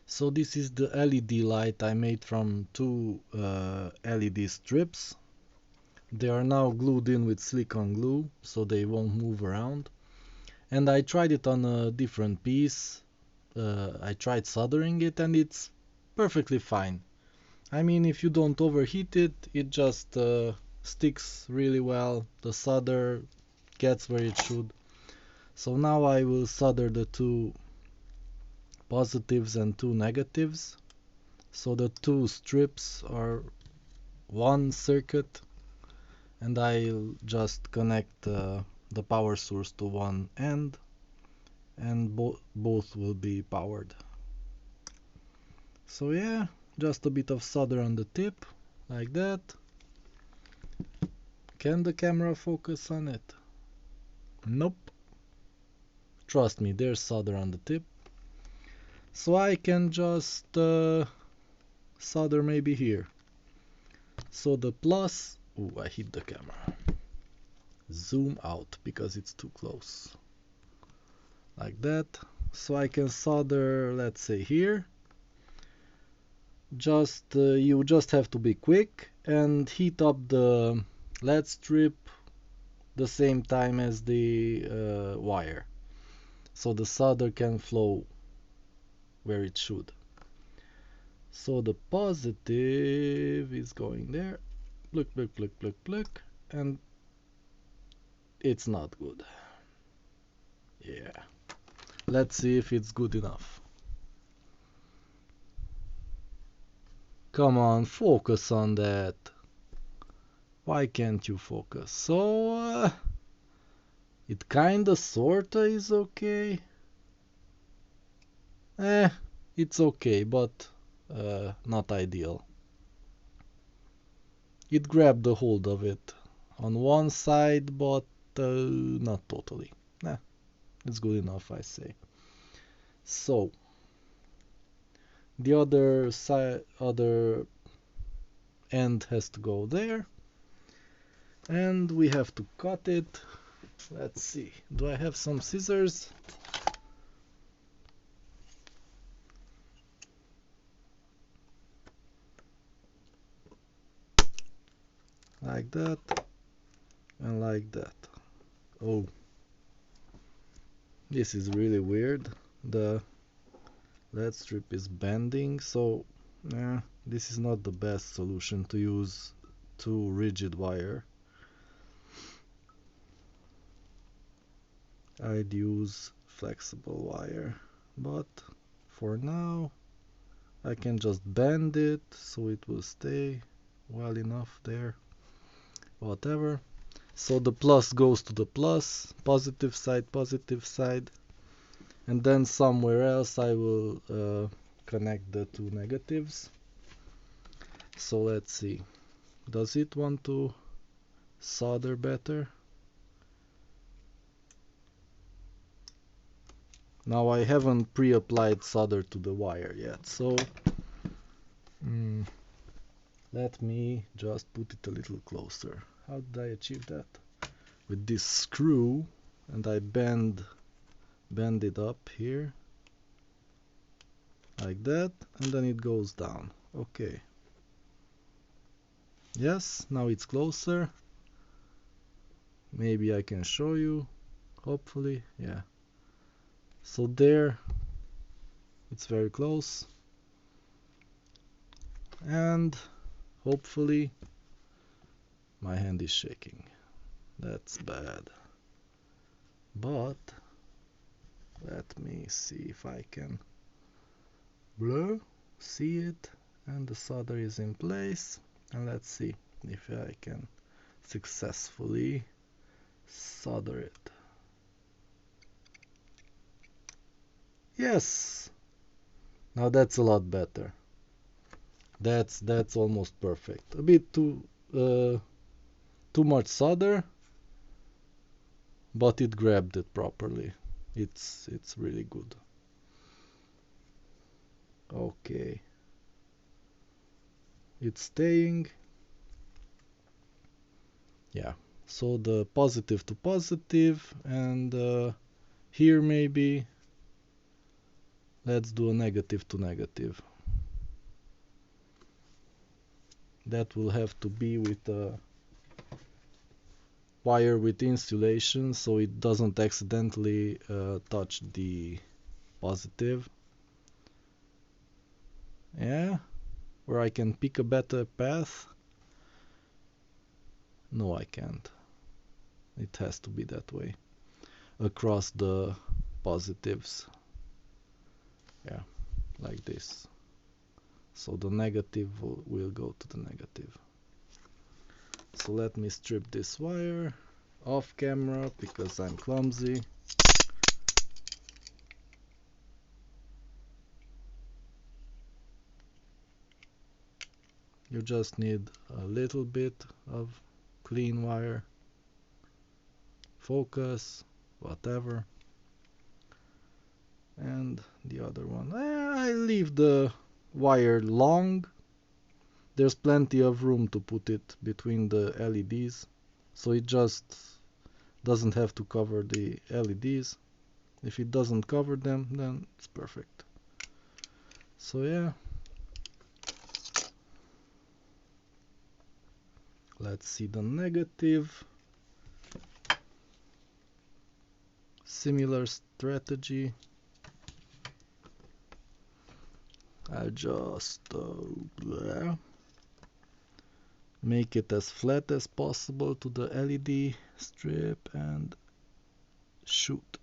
So this is the LED light I made from two LED strips. They are now glued in with silicone glue, so they won't move around. And I tried it on a different piece. I tried soldering it and it's perfectly fine. I mean, if you don't overheat it, it just sticks really well. The solder gets where it should. So now I will solder the two positives and two negatives. So the two strips are one circuit, and I'll just connect the power source to one end, and both will be powered. So yeah, just a bit of solder on the tip, like that. Can the camera focus on it? Nope. Trust me, there's solder on the tip. So I can just solder maybe here. So the plus... Ooh, I hit the camera. Zoom out because it's too close. Like that. So I can solder, let's say here. You just have to be quick and heat up the LED strip the same time as the wire, so the solder can flow where it should. So the positive is going there, look, look, look, look, look, and it's not good. Yeah, let's see if it's good enough. Come on, focus on that. Why can't you focus? So it kinda sorta is okay. It's okay, but not ideal. It grabbed the hold of it on one side, but not totally. Nah, it's good enough, I say. So the other side, other end has to go there, and we have to cut it. Let's see. Do I have some scissors? Like that, and like that. Oh, this is really weird. The LED strip is bending, so this is not the best solution to use too rigid wire. I'd use flexible wire, but for now I can just bend it so it will stay well enough there. Whatever. So the plus goes to the plus, positive side, and then somewhere else I will connect the two negatives. So let's see. Does it want to solder better? Now I haven't pre-applied solder to the wire yet, so let me just put it a little closer. How did I achieve that? With this screw, and I bend it up here like that, and then it goes down. Okay. Yes, now it's closer. Maybe I can show you. Hopefully, yeah. So there, it's very close. And hopefully, my hand is shaking. That's bad. But let me see if I can blur, see it, and the solder is in place. And let's see if I can successfully solder it. Yes! Now that's a lot better. That's almost perfect. A bit too much solder, but it grabbed it properly. It's really good. Okay. It's staying. Yeah. So the positive to positive, and here maybe Let's do a negative to negative. That will have to be with a wire with insulation so it doesn't accidentally touch the positive. Yeah, or I can pick a better path. No, I can't. It has to be that way. Across the positives. Yeah, like this. So the negative will go to the negative. So let me strip this wire off camera because I'm clumsy. You just need a little bit of clean wire, focus, whatever. And the other one, I leave the wire long. There's plenty of room to put it between the LEDs, so it just doesn't have to cover the LEDs. If it doesn't cover them, then it's perfect. So yeah, let's see the negative. Similar strategy. I just make it as flat as possible to the LED strip and shoot.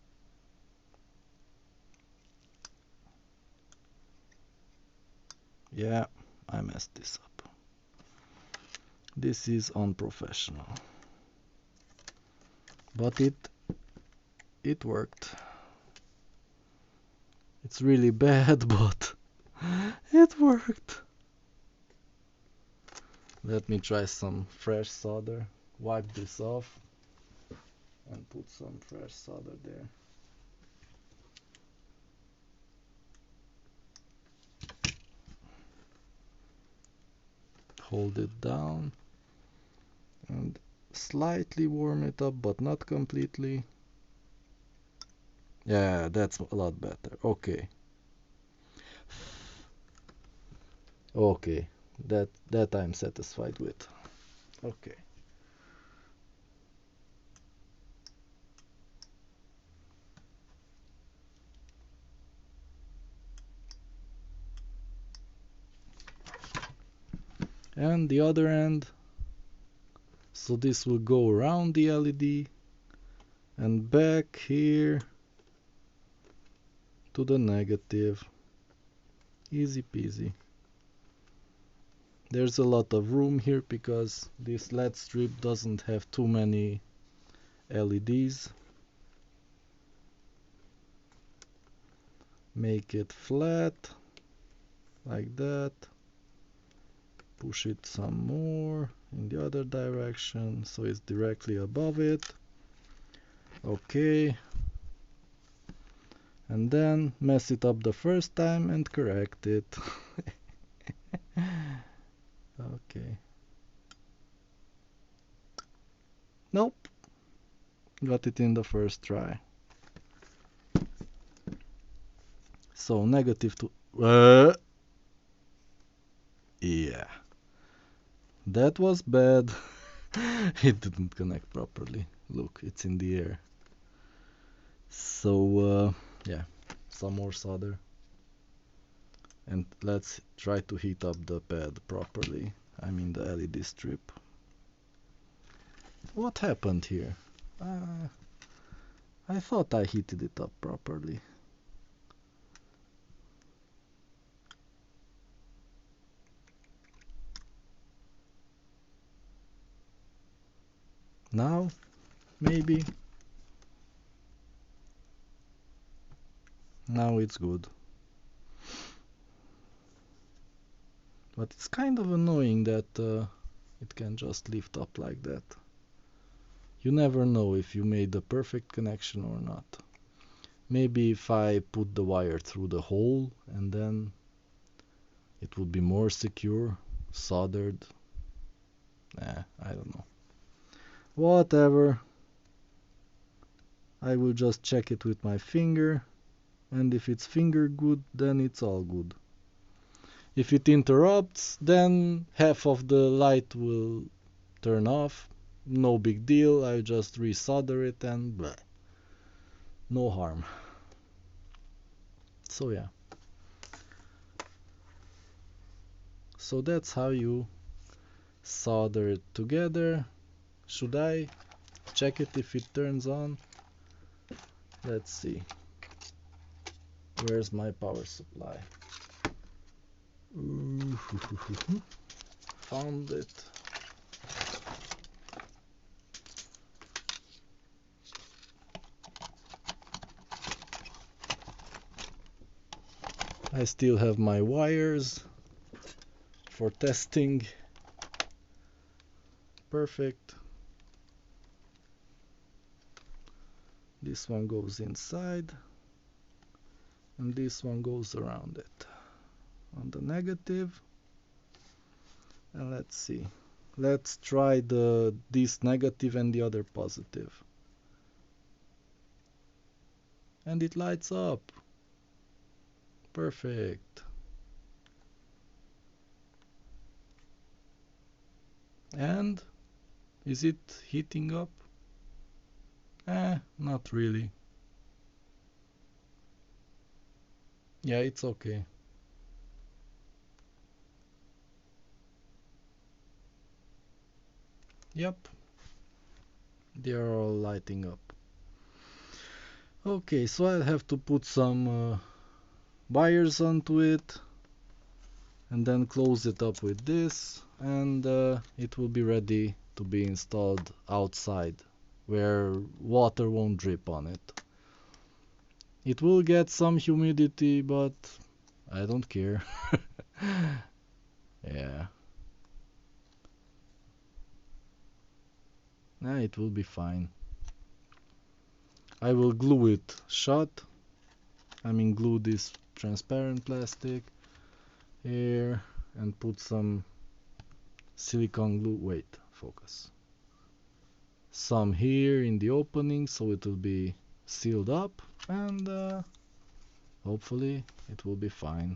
Yeah, I messed this up. This is unprofessional. But it worked. It's really bad, but it worked. Let me try some fresh solder. Wipe this off and put some fresh solder there. Hold it down and slightly warm it up, but not completely. Yeah, that's a lot better. Okay. Okay, that I'm satisfied with. Okay. And the other end. So this will go around the LED and back here to the negative. Easy peasy. There's a lot of room here because this LED strip doesn't have too many LEDs. Make it flat like that. Push it some more in the other direction so it's directly above it. Okay. And then mess it up the first time and correct it. Okay. Nope. Got it in the first try. So negative to... yeah. That was bad. It didn't connect properly. Look, it's in the air. So, yeah. Some more solder. And let's try to heat up the pad properly. I mean the LED strip. What happened here? I thought I heated it up properly. Now, maybe. Now it's good. But it's kind of annoying that it can just lift up like that. You never know if you made the perfect connection or not. Maybe if I put the wire through the hole and then it would be more secure, soldered. I don't know. Whatever. I will just check it with my finger and if it's finger good, then it's all good. If it interrupts, then half of the light will turn off. No big deal, I just resolder it and bleh. No harm. So yeah. So that's how you solder it together. Should I check it if it turns on? Let's see. Where's my power supply? Found it. I still have my wires for testing. Perfect. This one goes inside and this one goes around it on the negative. And let's see, let's try this negative and the other positive, and it lights up. Perfect. And is it heating up? Not really. Yeah, it's okay. Yep, they are all lighting up. Okay, so I'll have to put some wires onto it and then close it up with this, and it will be ready to be installed outside where water won't drip on it. It will get some humidity, but I don't care. Yeah. Nah, it will be fine. I will glue it shut. I mean, glue this transparent plastic here and put some silicone glue. Wait, focus. Some here in the opening so it will be sealed up, and hopefully it will be fine.